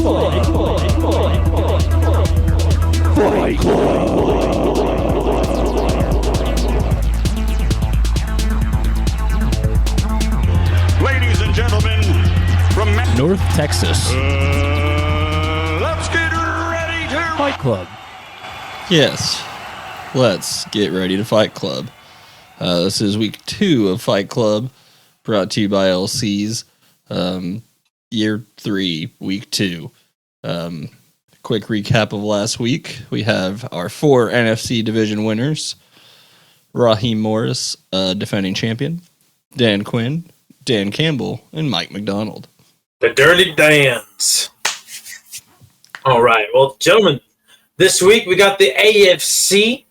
Ladies and gentlemen, from North Texas. let's get ready to Fight Club. Yes, let's get ready to Fight Club. This is week 2 of Fight Club, brought to you by LC's. Year 3, week 2. Quick recap of last week. We have our 4 NFC division winners. Raheem Morris, defending champion. Dan Quinn, Dan Campbell, and Mike McDonald. The Dirty Dans. All right. Well, gentlemen, this week we got the AFC.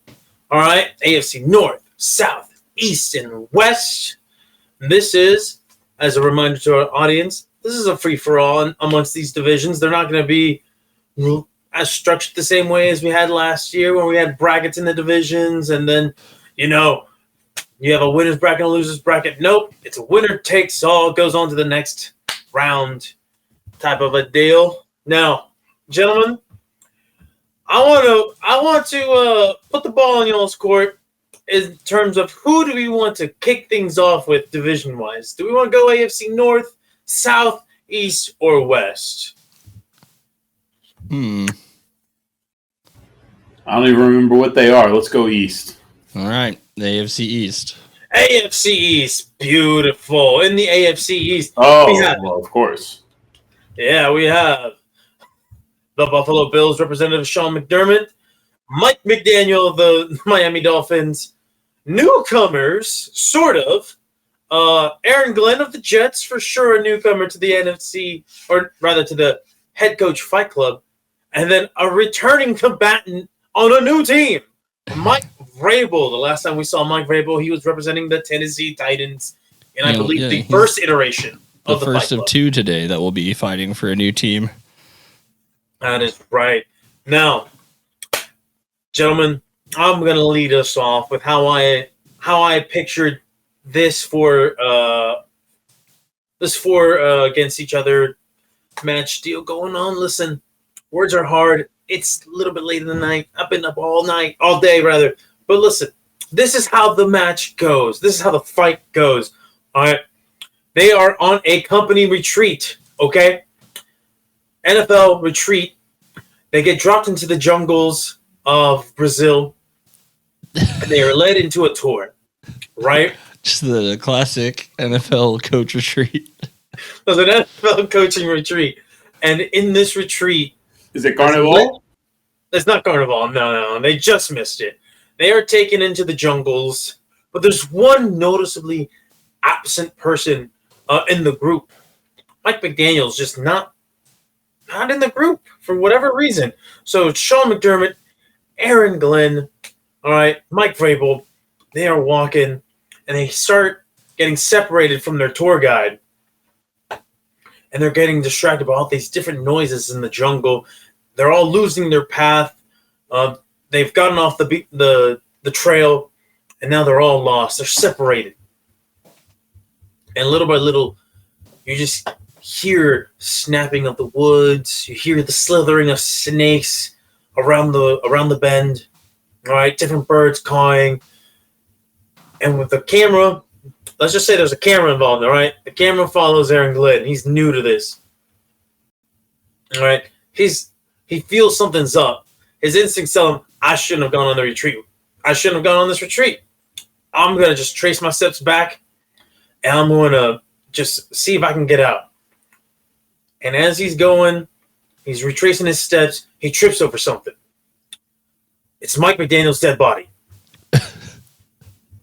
All right. AFC North, South, East, and West. And this is, as a reminder to our audience, this is a free-for-all amongst these divisions. They're not going to be as structured the same way as we had last year when we had brackets in the divisions. And then, you have a winner's bracket and a loser's bracket. Nope. It's a winner takes all, goes on to the next round type of a deal. Now, gentlemen, I want to put the ball in y'all's court in terms of who do we want to kick things off with division-wise. Do we want to go AFC North, South, East, or West? I don't even remember what they are. Let's go East. All right, the AFC East. AFC East, beautiful. In the AFC East, well, of course. Yeah, we have the Buffalo Bills representative Sean McDermott, Mike McDaniel of the Miami Dolphins, newcomers, sort of. Aaron Glenn of the Jets, for sure a newcomer to the NFC, or rather to the head coach Fight Club. And then a returning combatant on a new team, Mike Vrabel. The last time we saw Mike Vrabel, he was representing the Tennessee Titans, and I believe the first iteration of the Fight first of Club. 2 today that will be fighting for a new team. That is right. Now, gentlemen, I'm going to lead us off with how I pictured this for against each other match deal going on. Listen, words are hard. It's a little bit late in the night. I've been up all day rather. But listen, this is how the match goes. This is how the fight goes. All right. They are on a company retreat, okay? NFL retreat. They get dropped into the jungles of Brazil, and they are led into a tour, right? Just the classic NFL coach retreat. It was an NFL coaching retreat. And in this retreat... Is it Carnival? It's not Carnival. No. They just missed it. They are taken into the jungles. But there's one noticeably absent person in the group. Mike McDaniel's just not in the group for whatever reason. So Sean McDermott, Aaron Glenn, all right, Mike Vrabel, they are walking, and they start getting separated from their tour guide. And they're getting distracted by all these different noises in the jungle. They're all losing their path. They've gotten off the trail, and now they're all lost. They're separated. And little by little, you just hear snapping of the woods. You hear the slithering of snakes around the bend. All right, different birds cawing. And with the camera, let's just say there's a camera involved, all right? The camera follows Aaron Glenn. He's new to this. All right? He feels something's up. His instincts tell him, I shouldn't have gone on the retreat. I shouldn't have gone on this retreat. I'm going to just trace my steps back, and I'm going to just see if I can get out. And as he's going, he's retracing his steps, he trips over something. It's Mike McDaniel's dead body.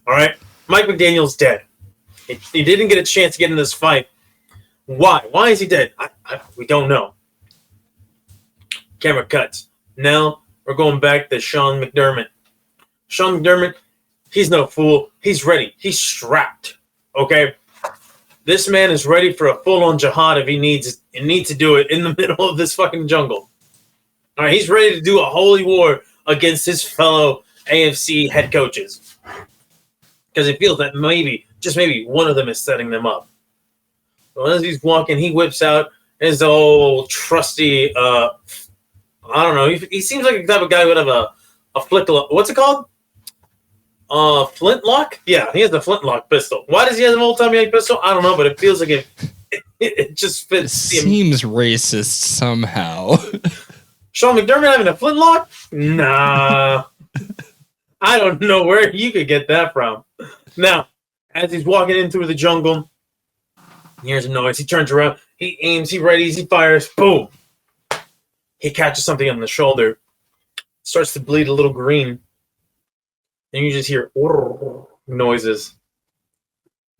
All right? Mike McDaniel's dead. He didn't get a chance to get in this fight. Why? Why is he dead? We don't know. Camera cuts. Now we're going back to Sean McDermott. Sean McDermott, he's no fool. He's ready. He's strapped. Okay? This man is ready for a full-on jihad if he needs to do it in the middle of this fucking jungle. All right? He's ready to do a holy war against his fellow AFC head coaches. Because he feels that maybe, just maybe, one of them is setting them up. So as he's walking, he whips out his old trusty. I don't know. He seems like the type of guy who would have a flick. What's it called? Flintlock? Yeah, he has the flintlock pistol. Why does he have an old timey pistol? I don't know, but it feels like it just It fits. seems racist somehow. Sean McDermott having a flintlock? Nah. I don't know where you could get that from. Now, as he's walking in through the jungle, he hears a noise. He turns around. He aims. He readies. He fires. Boom. He catches something on the shoulder. Starts to bleed a little green. And you just hear noises.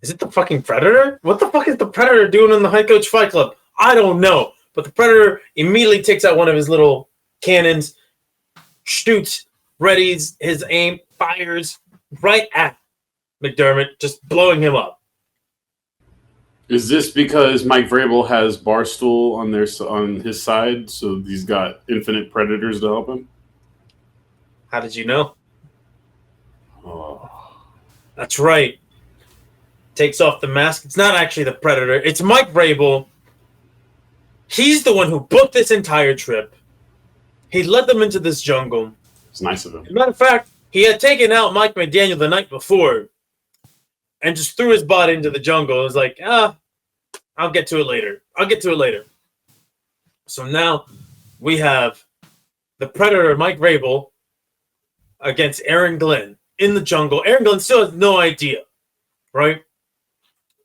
Is it the fucking Predator? What the fuck is the Predator doing in the High Coach Fight Club? I don't know. But the Predator immediately takes out one of his little cannons, shoots, readies his aim, fires right at McDermott, just blowing him up. Is this because Mike Vrabel has Barstool on his side, so he's got infinite predators to help him? How did you know? Oh. That's right. Takes off the mask. It's not actually the Predator. It's Mike Vrabel. He's the one who booked this entire trip. He led them into this jungle. It's nice of him. As a matter of fact, he had taken out Mike McDaniel the night before and just threw his body into the jungle. It was like, I'll get to it later. So now we have the Predator, Mike Vrabel, against Aaron Glenn in the jungle. Aaron Glenn still has no idea, right?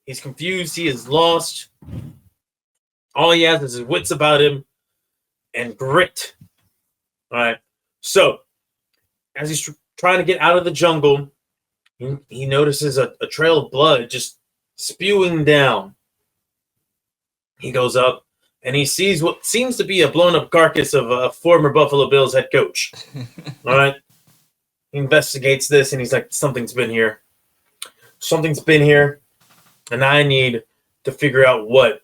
He's confused. He is lost. All he has is his wits about him and grit. All right. So as he's trying to get out of the jungle, he notices a trail of blood just spewing down. He goes up and he sees what seems to be a blown up carcass of a former Buffalo Bills head coach. All right. He investigates this and he's like, something's been here. And I need to figure out what.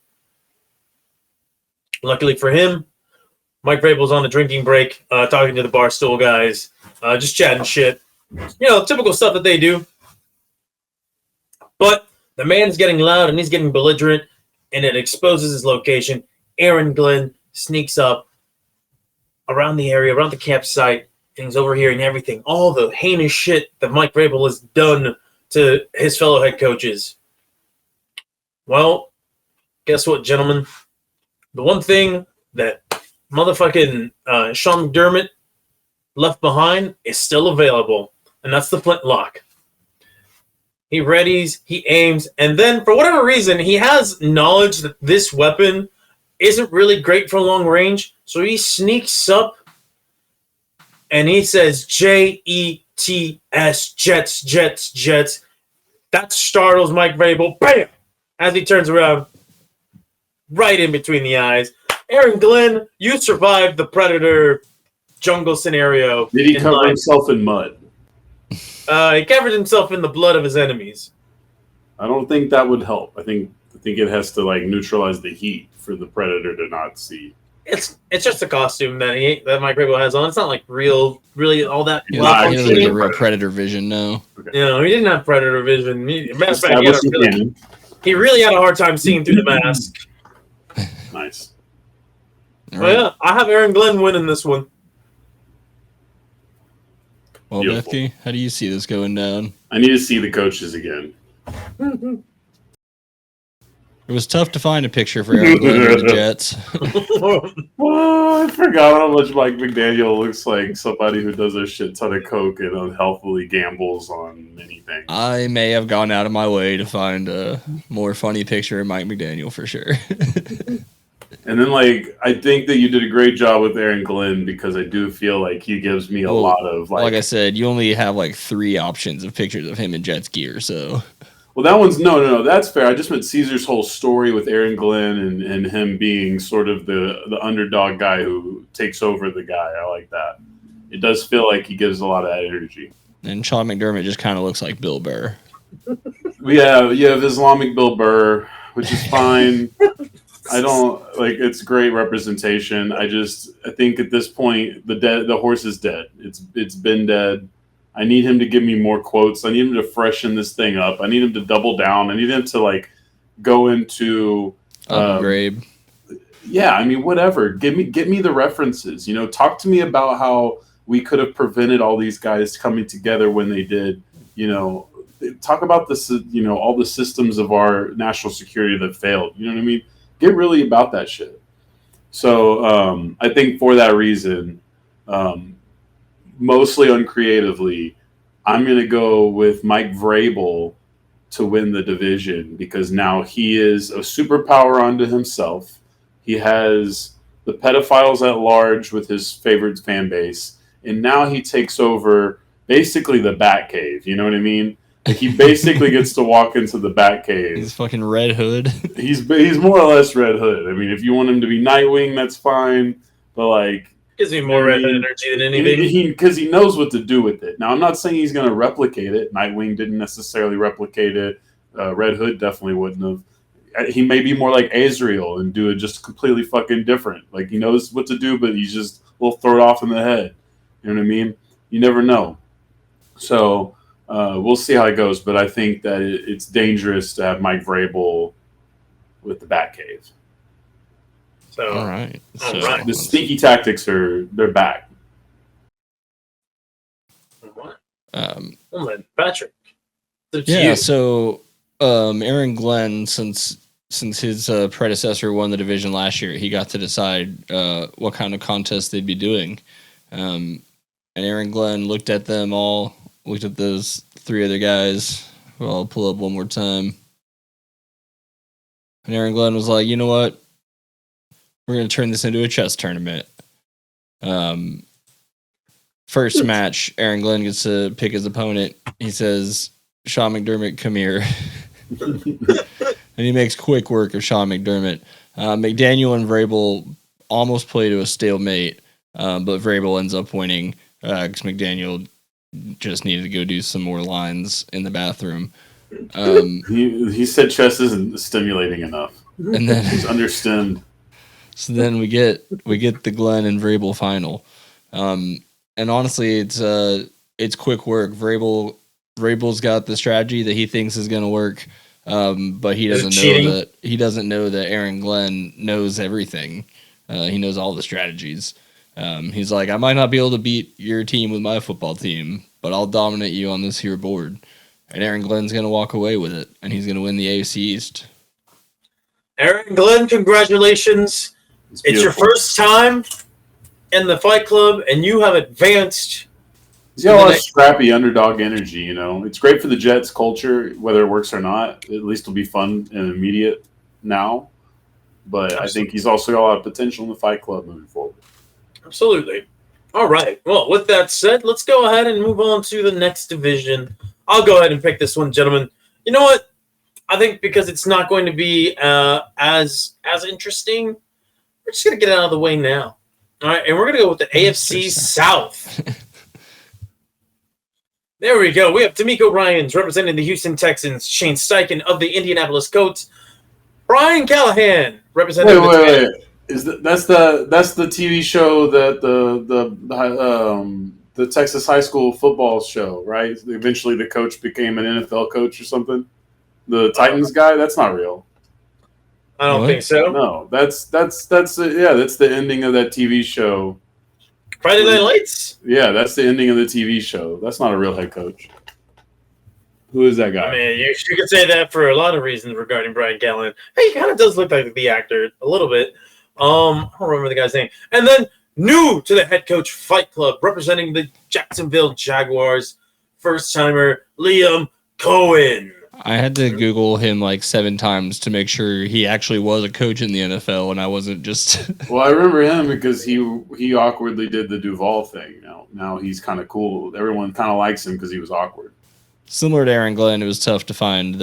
Luckily for him, Mike Vrabel's on a drinking break, talking to the Barstool guys, just chatting shit. You know, typical stuff that they do. But the man's getting loud and he's getting belligerent, and it exposes his location. Aaron Glenn sneaks up around the area, around the campsite, and he's overhearing everything. All the heinous shit that Mike Vrabel has done to his fellow head coaches. Well, guess what, gentlemen? The one thing that motherfucking Sean McDermott left behind is still available, and that's the flintlock. He readies, he aims, and then for whatever reason, he has knowledge that this weapon isn't really great for long range, so he sneaks up and he says, Jets, Jets. That startles Mike Vrabel. Bam! As he turns around, right in between the eyes. Aaron Glenn, you survived the Predator jungle scenario. Did he cover himself in mud? He covered himself in the blood of his enemies. I don't think that would help. I think it has to like neutralize the heat for the Predator to not see. It's just a costume that Mike Vrabel has on. It's not like really all that. He doesn't get real Predator vision, no. Okay. You know, he didn't have Predator vision. Matter of fact, he really had a hard time seeing through the mask. Nice. Right. Yeah, I have Aaron Glenn winning this one. Well, Beautiful. Bethke, how do you see this going down? I need to see the coaches again. It was tough to find a picture for Aaron Glenn with the Jets. Oh, I forgot how much Mike McDaniel looks like somebody who does a shit ton of coke and unhealthily gambles on many things. I may have gone out of my way to find a more funny picture of Mike McDaniel for sure. And then, like, I think that you did a great job with Aaron Glenn because I do feel like he gives me a lot of like I said, you only have like 3 options of pictures of him in Jets gear, so. Well, that one's no, that's fair. I just meant Caesar's whole story with Aaron Glenn and him being sort of the underdog guy who takes over the guy. I like that. It does feel like he gives a lot of that energy. And Sean McDermott just kind of looks like Bill Burr. Yeah, you have Islamic Bill Burr, which is fine. I don't like it's great representation. I think at this point the horse is dead. It's been dead. I need him to give me more quotes. I need him to freshen this thing up. I need him to double down. I need him to like go into upgrade. Yeah, I mean, whatever. Get me the references. Talk to me about how we could have prevented all these guys coming together when they did. Talk about this. All the systems of our national security that failed. You know what I mean? Get really about that shit. So I think for that reason, mostly uncreatively, I'm going to go with Mike Vrabel to win the division because now he is a superpower unto himself. He has the pedophiles at large with his favorite fan base, and now he takes over basically the Batcave. You know what I mean? Like he basically gets to walk into the Batcave. He's fucking Red Hood. He's more or less Red Hood. I mean, if you want him to be Nightwing, that's fine. But like, gives me more Red Hood energy than anything. Because he knows what to do with it. Now, I'm not saying he's going to replicate it. Nightwing didn't necessarily replicate it. Red Hood definitely wouldn't have. He may be more like Azrael and do it just completely fucking different. Like he knows what to do, but he just will throw it off in the head. You know what I mean? You never know. So we'll see how it goes. But I think that it's dangerous to have Mike Vrabel with the Batcave. So, all right. The sneaky tactics they're back. Well then, Patrick. Yeah, so Aaron Glenn, since his predecessor won the division last year, he got to decide what kind of contest they'd be doing. And Aaron Glenn looked at them all, looked at those three other guys, who I'll pull up one more time. And Aaron Glenn was like, you know what? We're going to turn this into a chess tournament. First match, Aaron Glenn gets to pick his opponent. He says, Sean McDermott, come here. And he makes quick work of Sean McDermott. McDaniel and Vrabel almost play to a stalemate, but Vrabel ends up winning because McDaniel just needed to go do some more lines in the bathroom. He said chess isn't stimulating enough. And then he's understimmed. So then we get the Glenn and Vrabel final. And honestly, it's quick work. Vrabel's got the strategy that he thinks is going to work, but he doesn't know that Aaron Glenn knows everything. He knows all the strategies. He's like, I might not be able to beat your team with my football team, but I'll dominate you on this here board. And Aaron Glenn's going to walk away with it, and he's going to win the AFC East. Aaron Glenn, congratulations. It's your first time in the Fight Club, and you have advanced. He's got a lot of scrappy underdog energy, It's great for the Jets culture, whether it works or not. At least it'll be fun and immediate now. But absolutely. I think he's also got a lot of potential in the Fight Club moving forward. Absolutely. All right. Well, with that said, let's go ahead and move on to the next division. I'll go ahead and pick this one, gentlemen. You know what? I think because it's not going to be as interesting, we're just going to get it out of the way now. All right, and we're going to go with the AFC South. There we go. We have D'Amico Ryans representing the Houston Texans, Shane Steichen of the Indianapolis Colts, Brian Callahan representing Wait. That's the TV show that the Texas high school football show, right? Eventually the coach became an NFL coach or something. The Titans guy, that's not real. I don't think so. No, that's the ending of that TV show. Friday Night Lights? Yeah, that's the ending of the TV show. That's not a real head coach. Who is that guy? I mean, you could say that for a lot of reasons regarding Brian Callahan. Hey, he kind of does look like the actor a little bit. I don't remember the guy's name. And then new to the head coach Fight Club, representing the Jacksonville Jaguars, first-timer Liam Cohen. I had to Google him like 7 times to make sure he actually was a coach in the NFL and I wasn't just... Well, I remember him because he awkwardly did the Duval thing. Now he's kind of cool. Everyone kind of likes him because he was awkward. Similar to Aaron Glenn, it was tough to find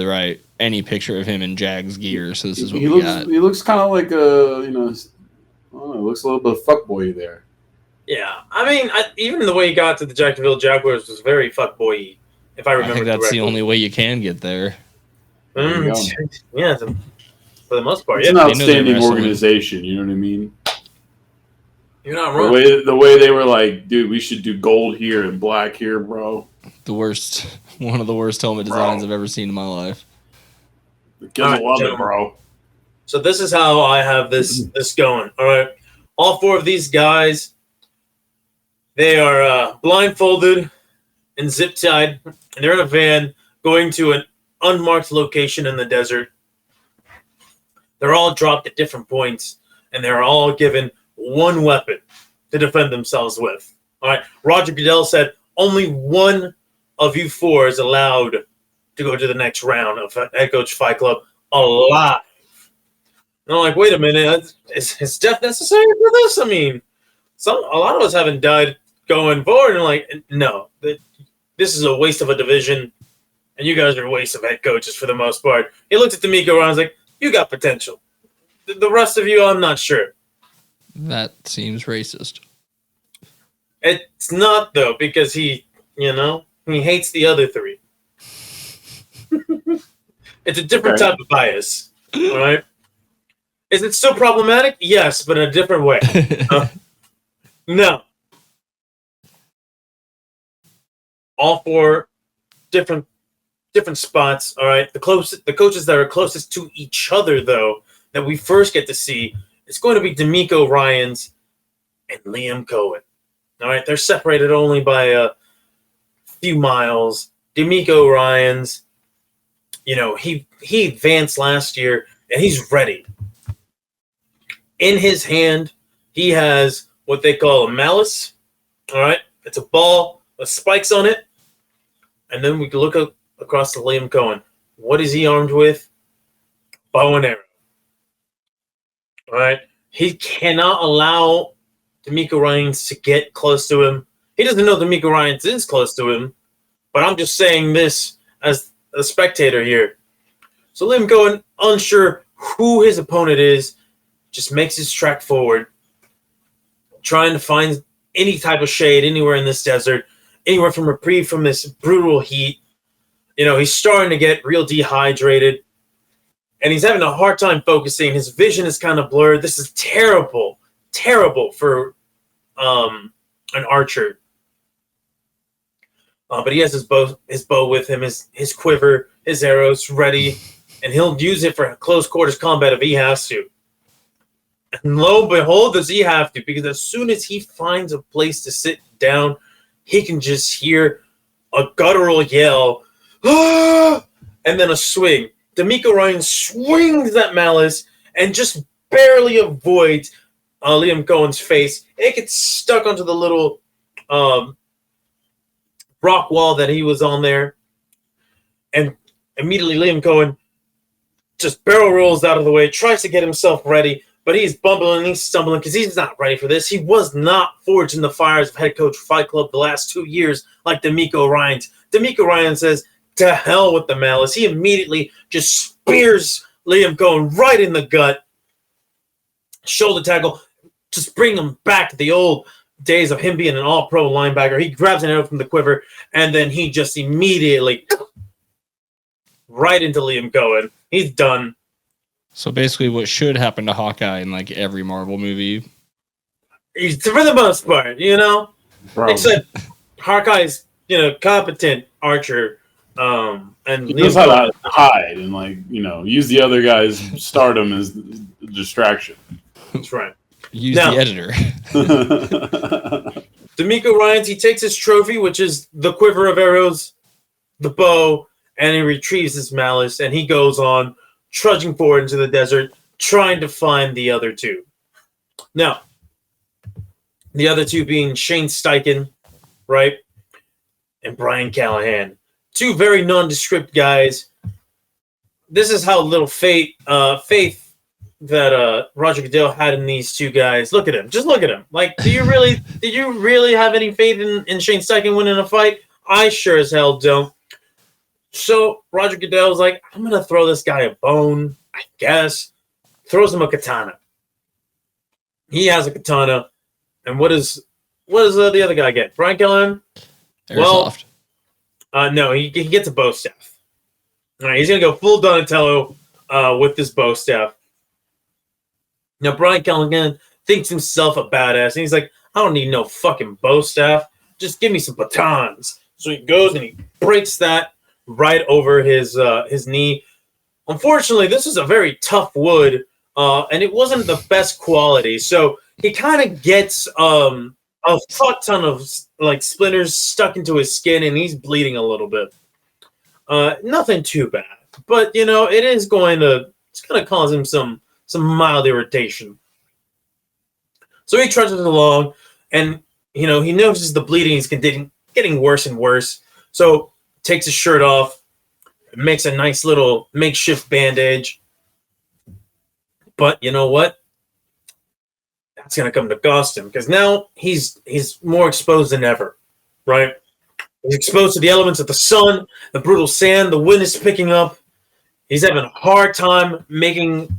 any picture of him in Jags gear, so this is what we got. He looks kind of like looks a little bit fuckboy there. Yeah, I mean, even the way he got to the Jacksonville Jaguars was very fuckboy-y. If I remember I think that's correctly. the only way you can get there. Yeah, for the most part. It's an outstanding organization, you know what I mean? You're not wrong. The way they were like, dude, we should do gold here and black here, bro. One of the worst helmet designs I've ever seen in my life. The kids love it, bro. So this is how I have this going. All right, all 4 of these guys, they are blindfolded and zip tied, and they're in a van going to an unmarked location in the desert. They're all dropped at different points, and they're all given one weapon to defend themselves with. All right, Roger Goodell said only one of you 4 is allowed to go to the next round of Head Coach Fight Club alive. And I'm like, wait a minute, is death necessary for this? I mean, a lot of us haven't died going forward, and like, no, this is a waste of a division, and you guys are a waste of head coaches for the most part. He looked at D'Amico Ryan's like, you got potential. The rest of you, I'm not sure. That seems racist. It's not, though, because he hates the other 3. It's a different type of bias, all right? Is it still problematic? Yes, but in a different way. No. All 4 different spots, all right? The coaches that are closest to each other, though, that we first get to see, it's going to be D'Amico Ryans and Liam Cohen. All right, they're separated only by a few miles. D'Amico Ryans, he advanced last year, and he's ready. In his hand, he has what they call a malice. All right, it's a ball with spikes on it. And then we can look across to Liam Cohen. What is he armed with? Bow and arrow. All right, he cannot allow D'Amico Ryans to get close to him. He doesn't know D'Amico Ryans is close to him, but I'm just saying this as a spectator here. So Liam Cohen, unsure who his opponent is, just makes his track forward, trying to find any type of shade anywhere in this desert, anywhere from reprieve from this brutal heat. He's starting to get real dehydrated, and he's having a hard time focusing. His vision is kind of blurred. This is terrible for an archer. But he has his bow with him, his quiver, his arrows ready, and he'll use it for close quarters combat if he has to. And lo and behold, does he have to, because as soon as he finds a place to sit down, he can just hear a guttural yell, ah! And then a swing. D'Amico Ryan swings that malice and just barely avoids Liam Cohen's face. It gets stuck onto the little rock wall that he was on there. And immediately Liam Cohen just barrel rolls out of the way, tries to get himself ready, but he's bumbling, he's stumbling because he's not ready for this. He was not forged in the fires of Head Coach Fight Club the last 2 years like D'Amico Ryans. D'Amico Ryan says, to hell with the malice. He immediately just spears Liam Cohen right in the gut. Shoulder tackle, just bring him back to the old days of him being an all-pro linebacker. He grabs an arrow from the quiver, and then he just immediately right into Liam Cohen. He's done. So basically what should happen to Hawkeye in like every Marvel movie. For the most part, Bro. Except Hawkeye's, competent archer. And He knows how to hide and use the other guy's stardom as distraction. That's right. Use Now- the editor. D'Amico Ryans, he takes his trophy, which is the quiver of arrows, the bow, and he retrieves his malice, and he goes on trudging forward into the desert, trying to find the other 2. Now, the other 2 being Shane Steichen, right, and Brian Callahan. 2 very nondescript guys. This is how little faith that Roger Goodell had in these 2 guys. Look at him. Just look at him. Like, did you really have any faith in Shane Steichen winning a fight? I sure as hell don't. So Roger Goodell's like, I'm going to throw this guy a bone, I guess. Throws him a katana. He has a katana. And what does the other guy get? Brian Callahan? Airsoft. No, he gets a bow staff. All right, he's going to go full Donatello with this bow staff. Now, Brian Callahan thinks himself a badass, and he's like, I don't need no fucking bow staff. Just give me some batons. So he goes and he breaks that right over his knee. Unfortunately, this is a very tough wood, and it wasn't the best quality. So he kind of gets a fuck ton of like splinters stuck into his skin, and he's bleeding a little bit. Nothing too bad, but it's going to cause him some mild irritation. So he trudges along, and he notices the bleeding is getting worse and worse. So takes his shirt off, makes a nice little makeshift bandage. But you know what? That's gonna come to cost him, because now he's more exposed than ever, right? He's exposed to the elements of the sun, the brutal sand, the wind is picking up. He's having a hard time making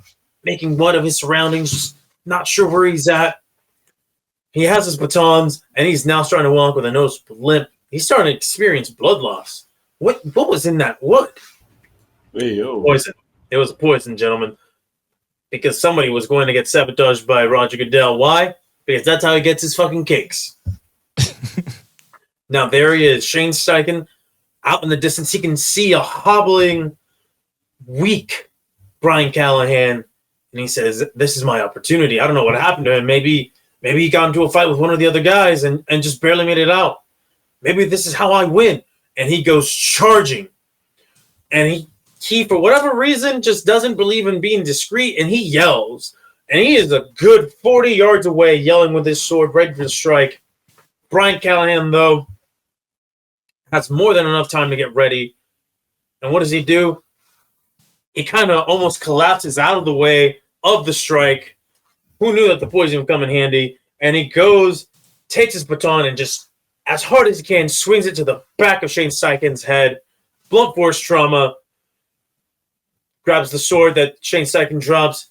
one of his surroundings, just not sure where he's at. He has his batons, and he's now starting to walk with a noticeable limp. He's starting to experience blood loss. What was in that wood? Hey, yo. Poison. It was poison, gentlemen. Because somebody was going to get sabotaged by Roger Goodell. Why? Because that's how he gets his fucking cakes. Now, there he is, Shane Steichen. Out in the distance, he can see a hobbling, weak Brian Callahan. And he says, this is my opportunity. I don't know what happened to him. Maybe he got into a fight with one of the other guys and just barely made it out. Maybe this is how I win. And he goes charging. And he, for whatever reason, just doesn't believe in being discreet, and he yells. And he is a good 40 yards away, yelling with his sword, ready to strike. Brian Callahan, though, has more than enough time to get ready. And what does he do? He kind of almost collapses out of the way of the strike. Who knew that the poison would come in handy? And he goes, takes his baton, and just, as hard as he can, swings it to the back of Shane Steichen's head. Blunt force trauma. Grabs the sword that Shane Steichen drops.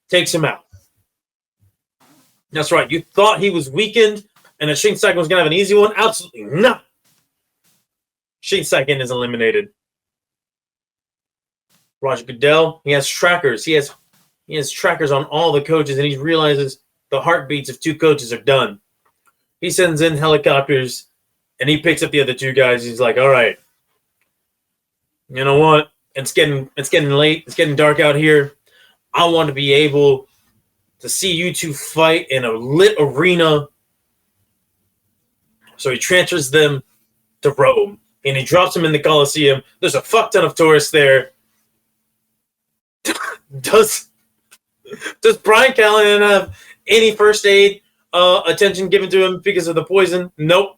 Takes him out. That's right. You thought he was weakened and that Shane Steichen was going to have an easy one? Absolutely not. Shane Steichen is eliminated. Roger Goodell, he has trackers. He has trackers on all the coaches, and he realizes the heartbeats of two coaches are done. He sends in helicopters, and he picks up the other two guys. He's like, all right, you know what? It's getting late. It's getting dark out here. I want to be able to see you two fight in a lit arena. So he transfers them to Rome, and he drops them in the Colosseum. There's a fuck ton of tourists there. Does Brian Callahan have any first aid attention given to him because of the poison? Nope.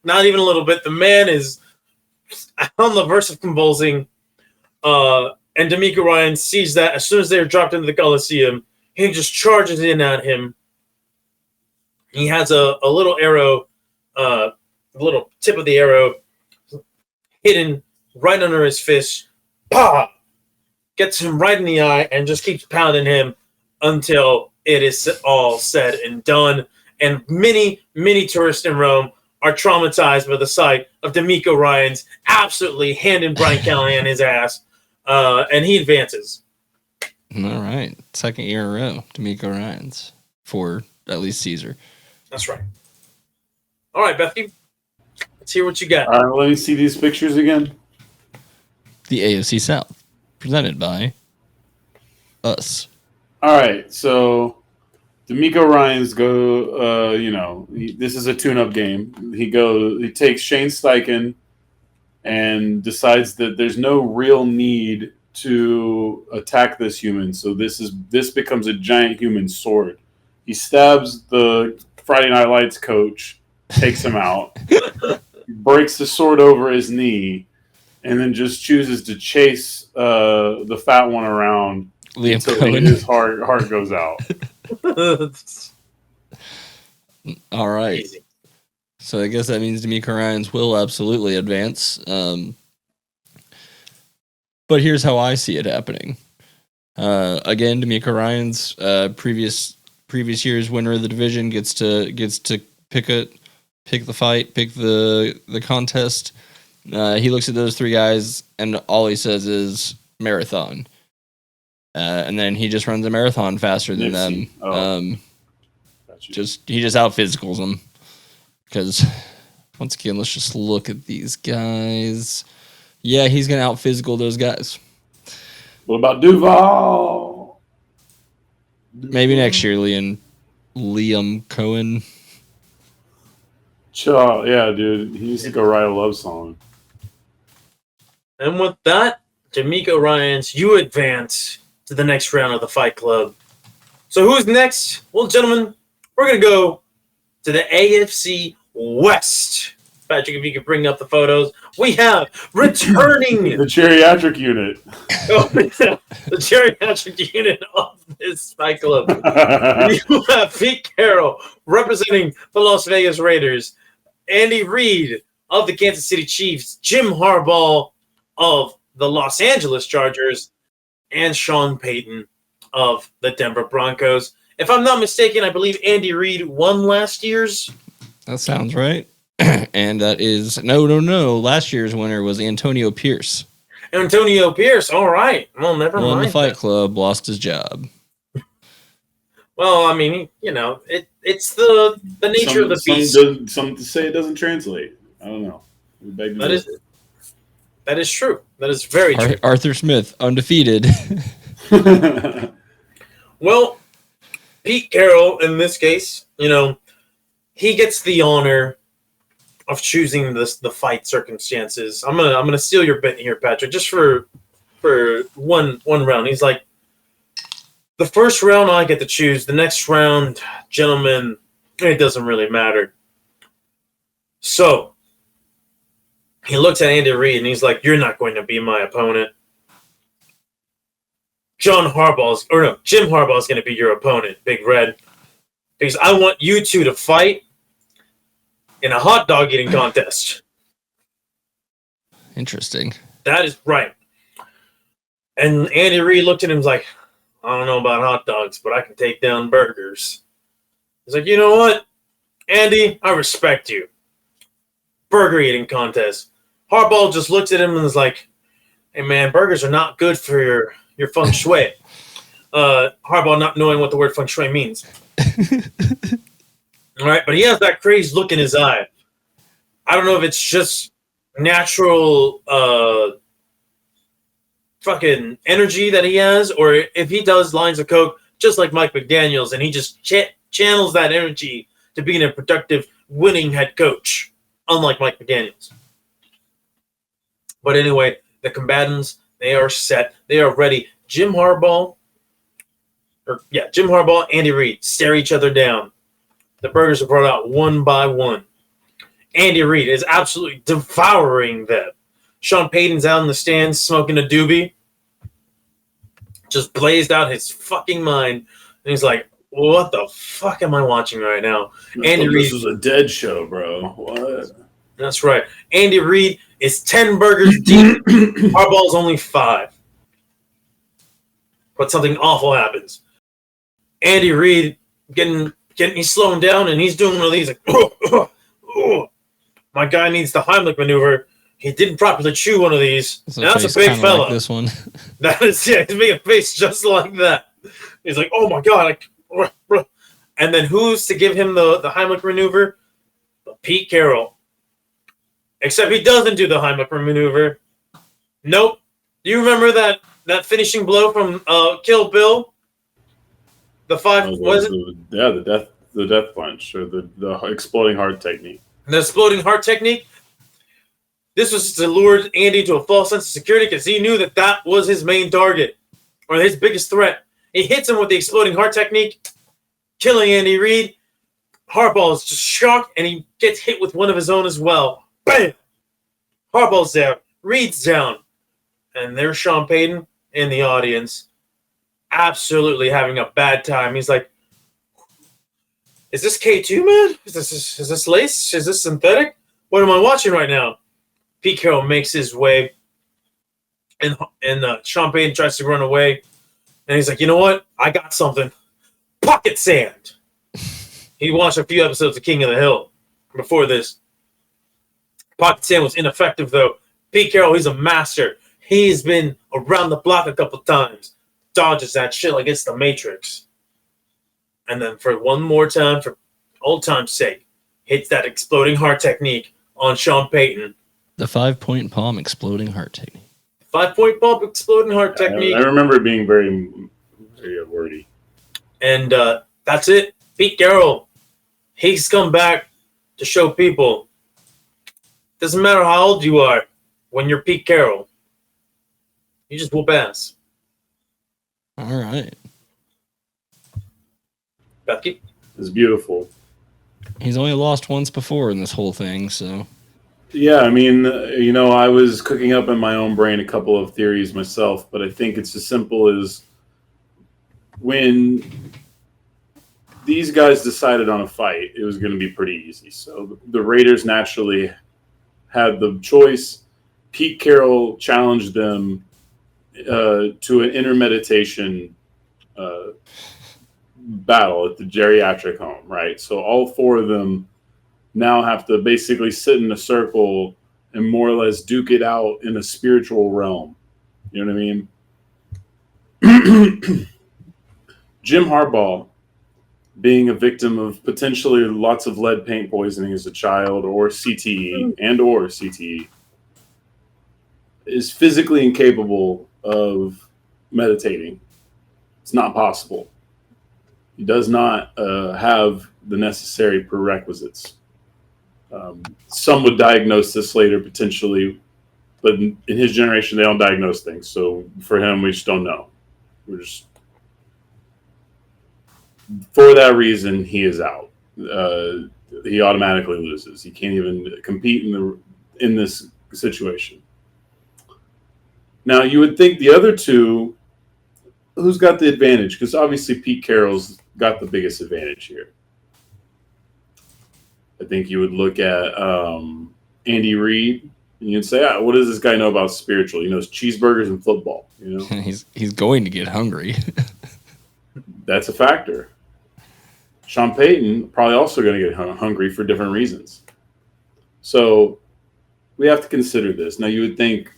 Not even a little bit. The man is on the verge of convulsing. And D'Amico Ryan sees that as soon as they're dropped into the Colosseum, he just charges in at him. He has a little arrow, the little tip of the arrow hidden right under his fist. Pah! Gets him right in the eye and just keeps pounding him until it is all said and done. And many, many tourists in Rome are traumatized by the sight of D'Amico Ryan's absolutely handing Brian Callahan his ass. And he advances. All right. Second year in a row, D'Amico Ryans for at least Caesar. That's right. All right, Bethany. Let's hear what you got. All right, let me see these pictures again. The AFC South, presented by us. All right, so D'Amico Ryans go. This is a tune-up game. He takes Shane Steichen and decides that there's no real need to attack this human. So this becomes a giant human sword. He stabs the Friday Night Lights coach, takes him out, breaks the sword over his knee, and then just chooses to chase the fat one around until his heart goes out. All right. Easy. So I guess that means D'Amico Ryans will absolutely advance. But here's how I see it happening. Again, D'Amico Ryans, previous year's winner of the division, gets to pick the fight, pick the contest. He looks at those three guys, and all he says is marathon. And then he just runs a marathon faster than them. He just out physicals them. Because, once again, let's just look at these guys. Yeah, he's going to out-physical those guys. What about Duval? Maybe next year, Liam Cohen. Chill, yeah, dude. He used to go write a love song. And with that, D'Amico Ryans, you advance to the next round of the Fight Club. So who's next? Well, gentlemen, we're going to go to the AFC West. Patrick, if you could bring up the photos. We have returning The geriatric unit. the geriatric unit of this Fight Club. You have Pete Carroll representing the Las Vegas Raiders, Andy Reid of the Kansas City Chiefs, Jim Harbaugh of the Los Angeles Chargers, and Sean Payton of the Denver Broncos. If I'm not mistaken, I believe Andy Reid won last year's. That sounds right. And that is no. Last year's winner was Antonio Pierce. Antonio Pierce. All right. Well, never Won mind. the Fight Club, lost his job. Well, I mean, it's the nature of the beast. Some say it doesn't translate. I don't know. That is true. That is very true. Arthur Smith, undefeated. Well, Pete Carroll, in this case, he gets the honor of choosing the fight circumstances. I'm gonna steal your bit here, Patrick, just for one round. He's like, the first round I get to choose. The next round, gentlemen, it doesn't really matter. So he looks at Andy Reid and he's like, "You're not going to be my opponent. Jim Harbaugh's going to be your opponent, Big Red, because I want you two to fight in a hot dog eating contest." Interesting. That is right. And Andy Reid looked at him and was like, "I don't know about hot dogs, but I can take down burgers." He's like, "You know what, Andy, I respect you. Burger eating contest." Harbaugh just looks at him and is like, "Hey man, burgers are not good for your feng shui." Harbaugh not knowing what the word feng shui means. All right, but he has that crazed look in his eye. I don't know if it's just natural fucking energy that he has, or if he does lines of coke just like Mike McDaniels, and he just channels that energy to being a productive, winning head coach, unlike Mike McDaniels. But anyway, the combatants, they are set. They are ready. Jim Harbaugh, Andy Reid stare each other down. The burgers are brought out one by one. Andy Reid is absolutely devouring them. Sean Payton's out in the stands smoking a doobie. Just blazed out his fucking mind. And he's like, "What the fuck am I watching right now?" Andy Reid. This is a dead show, bro. What? That's right. Andy Reid is 10 burgers deep. Harbaugh's only 5. But something awful happens. Andy Reid he's slowing down and he's doing one of these like, my guy needs the Heimlich maneuver. He didn't properly chew one of these. That's a big fella. Like this one. That is, yeah, he's making a face just like that. He's like, "Oh my god!" And then who's to give him the Heimlich maneuver? Pete Carroll. Except he doesn't do the Heimlich maneuver. Nope. Do you remember that finishing blow from Kill Bill? The death punch, or the exploding heart technique. The exploding heart technique. This was to lure Andy to a false sense of security because he knew that was his main target, or his biggest threat. He hits him with the exploding heart technique, killing Andy Reid. Harbaugh is just shocked, and he gets hit with one of his own as well. Bam! Harbaugh's down. Reid's down. And there's Sean Payton in the audience, absolutely having a bad time. He's like, "Is this K2, man? Is this lace? Is this synthetic? What am I watching right now?" Pete Carroll makes his way, and Sean Payton tries to run away. And he's like, "You know what? I got something. Pocket sand." He watched a few episodes of King of the Hill before this. Pocket sand was ineffective, though. Pete Carroll, he's a master. He's been around the block a couple times. Dodges that shit like it's the Matrix. And then for one more time, for old time's sake, hits that exploding heart technique on Sean Payton. The 5-point palm exploding heart technique. 5-point palm exploding heart technique. I remember it being very, very wordy. And that's it. Pete Carroll, he's come back to show people. Doesn't matter how old you are, when you're Pete Carroll, you just whoop ass. All right. Becky? It's beautiful. He's only lost once before in this whole thing, so. Yeah, I mean, I was cooking up in my own brain a couple of theories myself, but I think it's as simple as when these guys decided on a fight, it was going to be pretty easy. So the Raiders naturally had the choice. Pete Carroll challenged them to an intermeditation battle at the geriatric home, right? So all four of them now have to basically sit in a circle and more or less duke it out in a spiritual realm. You know what I mean? Jim Harbaugh, being a victim of potentially lots of lead paint poisoning as a child or CTE, is physically incapable of meditating. It's not possible. He does not have the necessary prerequisites. Some would diagnose this later potentially, but in his generation, they don't diagnose things. So for him, we just don't know. For that reason, he is out. He automatically loses. He can't even compete in this situation. Now, you would think the other two, who's got the advantage? Because obviously Pete Carroll's got the biggest advantage here. I think you would look at Andy Reid and you'd say, what does this guy know about spiritual? He knows cheeseburgers and football. He's going to get hungry. That's a factor. Sean Payton probably also going to get hungry for different reasons. So we have to consider this. Now, you would think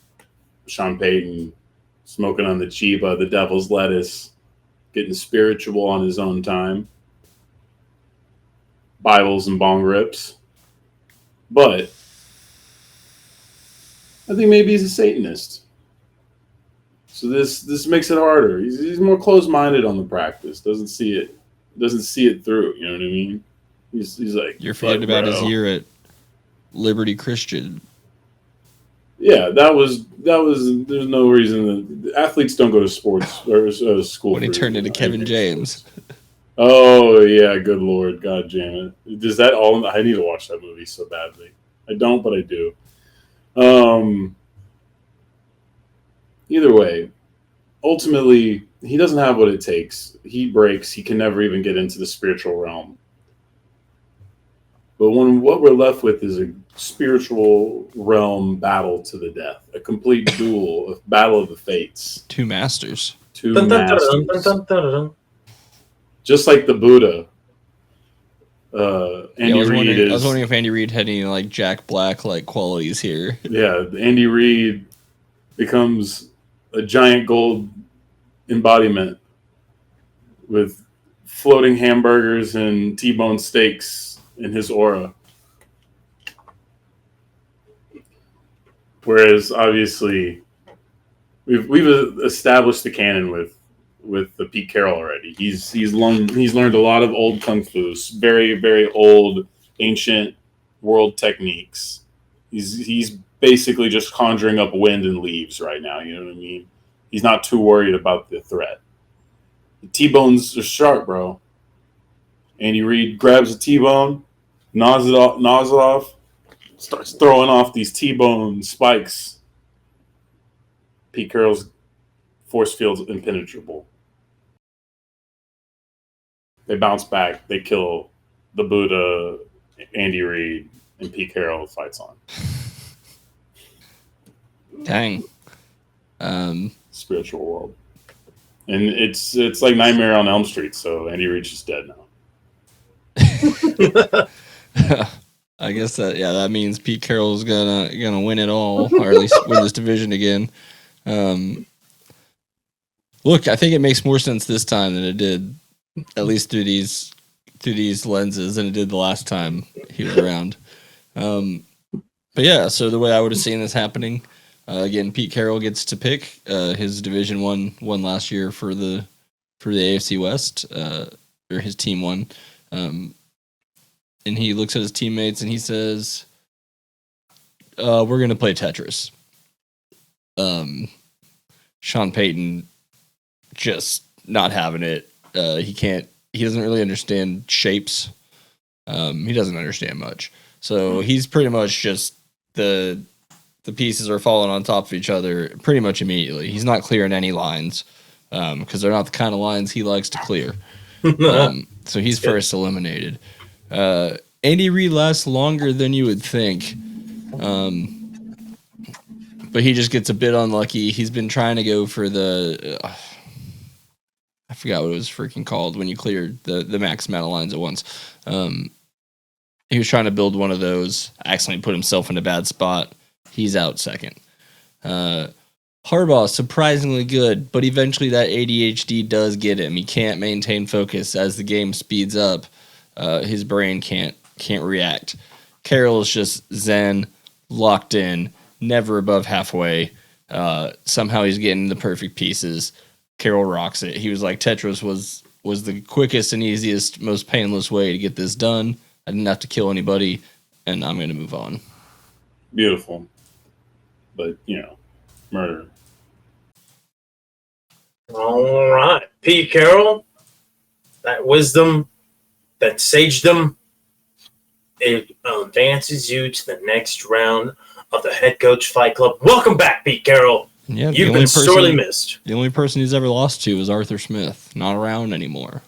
Sean Payton smoking on the Chiba, the devil's lettuce, getting spiritual on his own time, Bibles and bong rips. But I think maybe he's a Satanist. So this makes it harder. He's more closed-minded on the practice. Doesn't see it through. You know what I mean? He's like, you're forgetting about his year at Liberty Christian. Yeah, that was. There's no reason that athletes don't go to sports or school. When he turned into Kevin James. Oh yeah, good Lord, God damn it! Does that all? I need to watch that movie so badly. I don't, but I do. Either way, ultimately, he doesn't have what it takes. He breaks. He can never even get into the spiritual realm. But what we're left with is a spiritual realm battle to the death, a complete duel, a battle of the fates. Two masters. Just like the Buddha. Andy Reid is. I was wondering if Andy Reid had any like Jack Black like qualities here. Yeah, Andy Reid becomes a giant gold embodiment with floating hamburgers and T-bone steaks in his aura. Whereas obviously we've established the canon with the Pete Carroll already. He's learned a lot of old kung fu, very very old ancient world techniques. He's basically just conjuring up wind and leaves right now. You know what I mean? He's not too worried about the threat. The T-bones are sharp, bro. Andy Reid grabs a T-bone, gnaws it off, starts throwing off these T-bone spikes. Pete Carroll's force field's impenetrable. They bounce back. They kill the Buddha, Andy Reid, and Pete Carroll fights on. Dang. Spiritual world. And it's like Nightmare on Elm Street, so Andy Reid's just dead now. I guess that means Pete Carroll's gonna win it all, or at least win this division again. Look, I think it makes more sense this time than it did, at least through these lenses, than it did the last time he was around. But yeah, so the way I would have seen this happening, again, Pete Carroll gets to pick his Division one last year for the AFC West. or his team won. And he looks at his teammates and he says, we're going to play Tetris. Sean Payton just not having it. He doesn't really understand shapes. He doesn't understand much. So he's pretty much just the pieces are falling on top of each other pretty much immediately. He's not clearing any lines because they're not the kind of lines he likes to clear. So he's first eliminated. Andy Reid lasts longer than you would think. But he just gets a bit unlucky. He's been trying to go for the... I forgot what it was freaking called when you cleared the max amount of lines at once. He was trying to build one of those, accidentally put himself in a bad spot. He's out second. Harbaugh, surprisingly good, but eventually that ADHD does get him. He can't maintain focus as the game speeds up. His brain can't react. Carroll is just zen, locked in, never above halfway. Somehow he's getting the perfect pieces. Carroll rocks it. He was like, Tetris was the quickest and easiest, most painless way to get this done. I didn't have to kill anybody, and I'm going to move on. Beautiful. But, murder. All right. Pete Carroll, that wisdom, that sagedom, it advances you to the next round of the Head Coach Fight Club. Welcome back, Pete Carroll. Yeah, You've been sorely missed. The only person he's ever lost to is Arthur Smith. Not around anymore.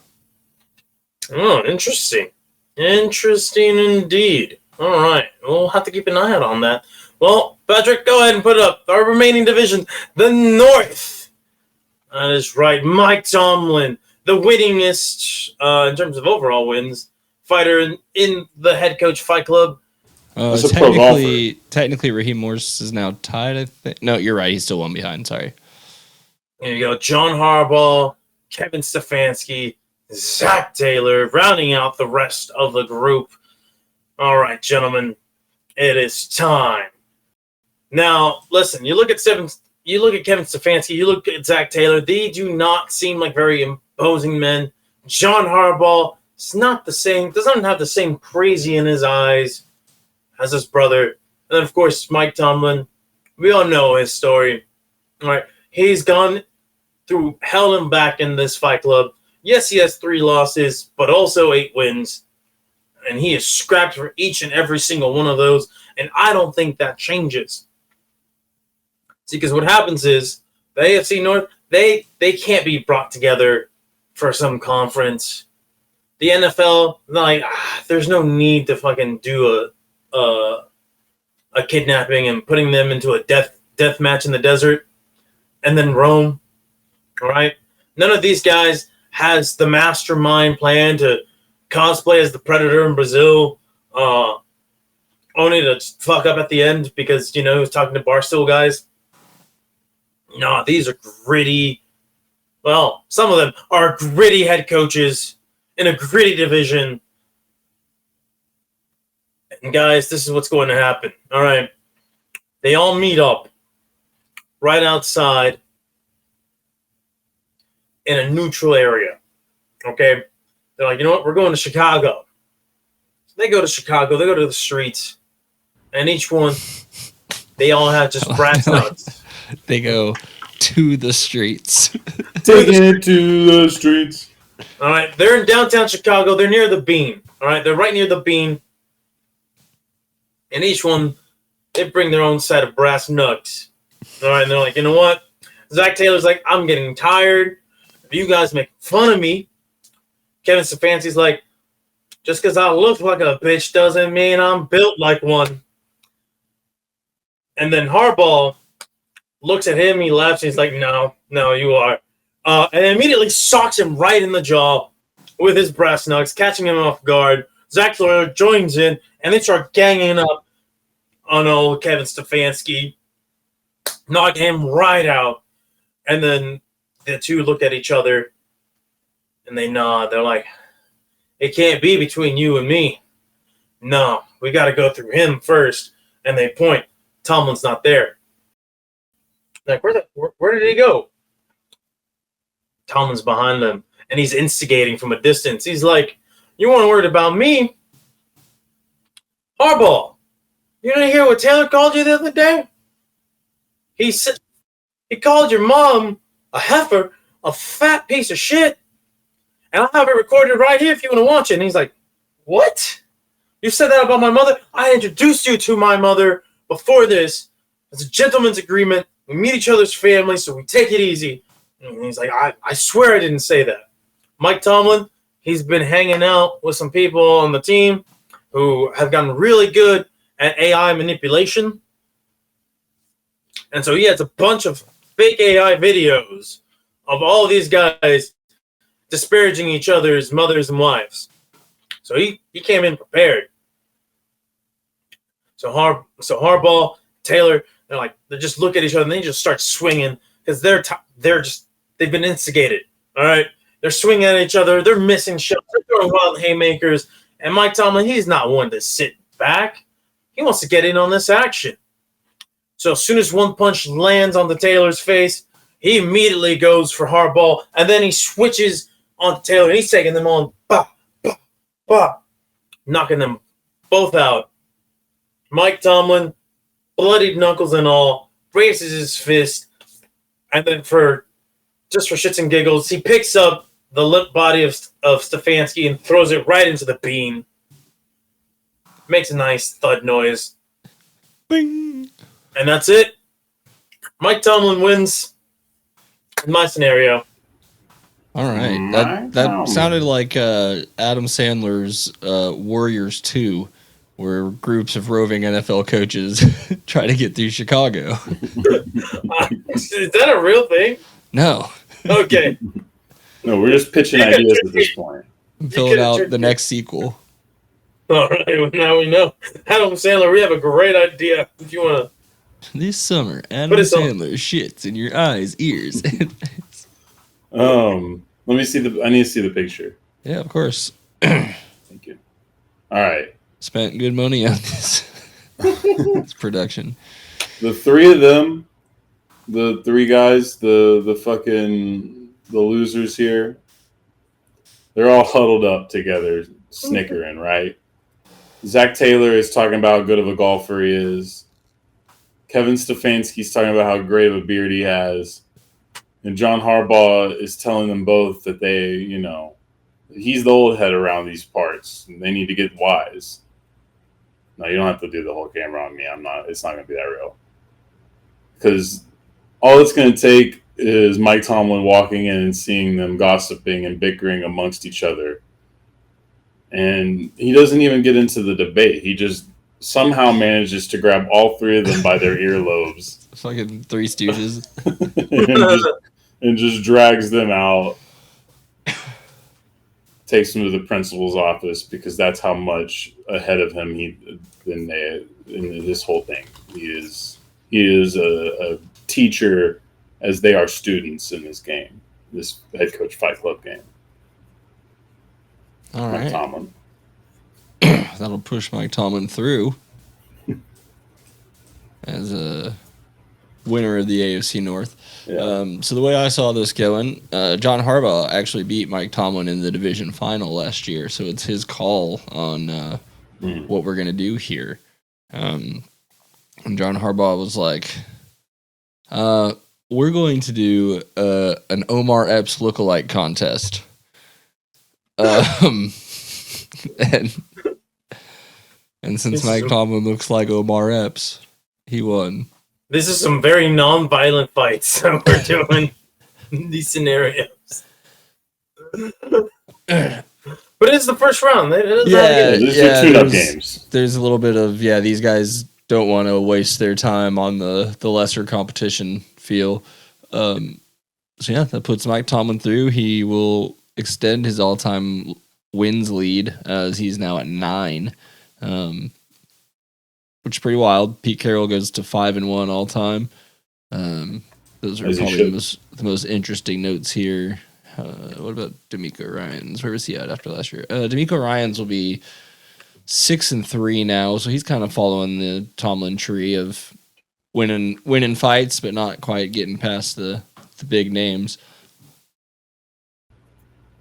Oh, interesting. Interesting indeed. All right. We'll have to keep an eye out on that. Well, Patrick, go ahead and put up our remaining division, the North. That is right. Mike Tomlin, the winningest in terms of overall wins, fighter in the Head Coach Fight Club. Technically, Raheem Morris is now tied, I think. No, you're right. He's still one behind. Sorry. There you go. John Harbaugh, Kevin Stefanski, Zach Taylor, rounding out the rest of the group. All right, gentlemen, it is time. Now, listen, you look at Kevin Stefanski, you look at Zach Taylor, they do not seem like very imposing men. John Harbaugh is not the same, doesn't have the same crazy in his eyes as his brother. And then, of course, Mike Tomlin. We all know his story. All right, he's gone through hell and back in this fight club. Yes, he has 3 losses, but also 8 wins. And he is scrapped for each and every single one of those. And I don't think that changes. See, because what happens is the AFC North, they can't be brought together for some conference. The NFL, like, there's no need to fucking do a kidnapping and putting them into a death match in the desert and then roam. All right? None of these guys has the mastermind plan to cosplay as the Predator in Brazil, only to fuck up at the end because, he was talking to Barstool guys. No, these are gritty. Well, some of them are gritty head coaches in a gritty division. And guys, this is what's going to happen. All right. They all meet up right outside in a neutral area. Okay. They're like, you know what? We're going to Chicago. So they go to Chicago. They go to the streets. And each one, they all have just brass nuts. They go to the streets. Taking it to the streets. All right. They're in downtown Chicago. They're near the Bean. All right. They're right near the Bean. And each one, they bring their own set of brass nuts. All right. And they're like, you know what? Zach Taylor's like, I'm getting tired of you guys making fun of me. Kevin Stefanski's like, just because I look like a bitch doesn't mean I'm built like one. And then Harbaugh looks at him, he laughs, and he's like, no, you are. And immediately socks him right in the jaw with his brass knucks, catching him off guard. Zach Taylor joins in, and they start ganging up on old Kevin Stefanski, knocking him right out. And then the two look at each other, and they nod. They're like, it can't be between you and me. No, we got to go through him first. And they point. Tomlin's not there. Like, where did he go? Tomlin's behind them. and he's instigating from a distance. He's like, "You weren't worried about me, Harbaugh. You didn't hear what Taylor called you the other day? He said he called your mom a heifer, a fat piece of shit, and I'll have it recorded right here if you want to watch it." And he's like, "What? You said that about my mother? I introduced you to my mother before this. It's a gentleman's agreement. We meet each other's families, so we take it easy." And he's like, I swear I didn't say that. Mike Tomlin, he's been hanging out with some people on the team who have gotten really good at AI manipulation. And so he has a bunch of fake AI videos of all these guys disparaging each other's mothers and wives. So he came in prepared. So Harbaugh, Taylor, they just look at each other and they just start swinging because they've been instigated. All right, they're swinging at each other. They're missing shots. They're throwing wild haymakers. And Mike Tomlin, he's not one to sit back. He wants to get in on this action. So as soon as one punch lands on the Taylor's face, he immediately goes for Harbaugh, and then he switches on Taylor, and he's taking them on, bah, bah, bah, knocking them both out. Mike Tomlin, bloodied knuckles and all, raises his fist, and then for shits and giggles, he picks up the limp body of Stefanski and throws it right into the beam. Makes a nice thud noise. Bing. And that's it. Mike Tomlin wins in my scenario. All right. That sounded like Adam Sandler's Warriors 2, where groups of roving NFL coaches try to get through Chicago. Is that a real thing? No. Okay. No, we're just pitching ideas at this point. Filling out the next sequel. All right, well, now we know. Adam Sandler, we have a great idea. If you want to. This summer, Adam Sandler shits in your eyes, ears, and face. Let me see I need to see the picture. Yeah, of course. Thank you. All right. Spent good money on this production. The three of them, the three guys, the losers here, they're all huddled up together, snickering, right? Zach Taylor is talking about how good of a golfer he is. Kevin Stefanski's talking about how great of a beard he has. And John Harbaugh is telling them both that he's the old head around these parts, and they need to get wise. No, you don't have to do the whole camera on me. It's not going to be that real. Because all it's going to take is Mike Tomlin walking in and seeing them gossiping and bickering amongst each other. And he doesn't even get into the debate. He just somehow manages to grab all three of them by their earlobes. Fucking Three Stooges. and just drags them out. Takes them to the principal's office because that's how much ahead of him in this whole thing. He is a teacher as they are students in this game, this head coach Fight Club game. All right. Mike Tomlin. That'll push Mike Tomlin through as a winner of the AFC North. Yeah. So the way I saw this going, John Harbaugh actually beat Mike Tomlin in the division final last year, so it's his call on what we're going to do here. And John Harbaugh was like, we're going to do an Omar Epps lookalike contest. And since Mike Tomlin looks like Omar Epps, he won. This is some very non-violent fights that we're doing in these scenarios. But it's the first round. These are tune-up games. There's a little bit of, these guys don't want to waste their time on the lesser competition feel. That puts Mike Tomlin through. He will extend his all-time wins lead as he's now at 9. Which is pretty wild. Pete Carroll goes to 5-1 all time. Those are probably the most interesting notes here. What about D'Amico Ryans? Where was he at after last year? D'Amico Ryans will be 6-3 now, so he's kind of following the Tomlin tree of winning fights, but not quite getting past the big names.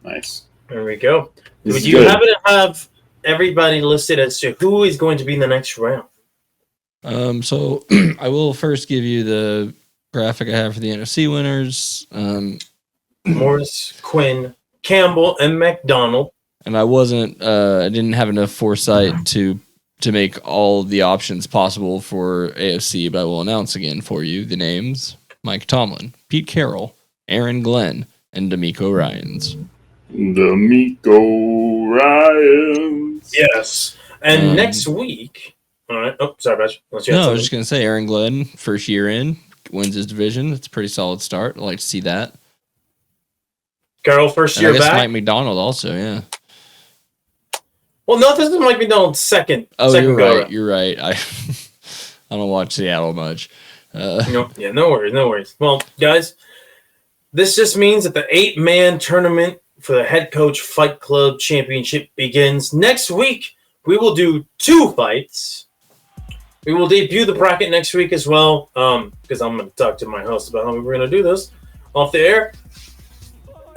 Nice. There we go. This Would is you good. happen to have everybody listed as to who is going to be in the next round? So I will first give you the graphic I have for the NFC winners. Morris, Quinn, Campbell, and McDonald. And I didn't have enough foresight to make all the options possible for AFC, but I will announce again for you the names: Mike Tomlin, Pete Carroll, Aaron Glenn, and D'Amico Ryans. D'Amico Ryans. Yes. And next week, all right. Oh, sorry, Batch. No, I was just going to say Aaron Glenn, first year in, wins his division. It's a pretty solid start. I like to see that. Carroll, first And year I guess back. Mike McDonald also, yeah. Well, no, this is Mike McDonald's second. Oh, second you're go right. around. You're right. I don't watch Seattle much. No worries. Well, guys, this just means that the 8-man tournament for the head coach Fight Club Championship begins next week. We will do 2 fights. We will debut the bracket next week as well, because I'm going to talk to my host about how we're going to do this off the air.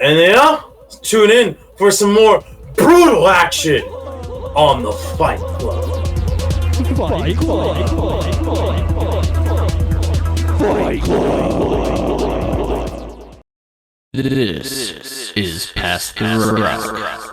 And yeah, tune in for some more brutal action on the Fight Club. Fight Club. Fight Club. This is Past the Rock.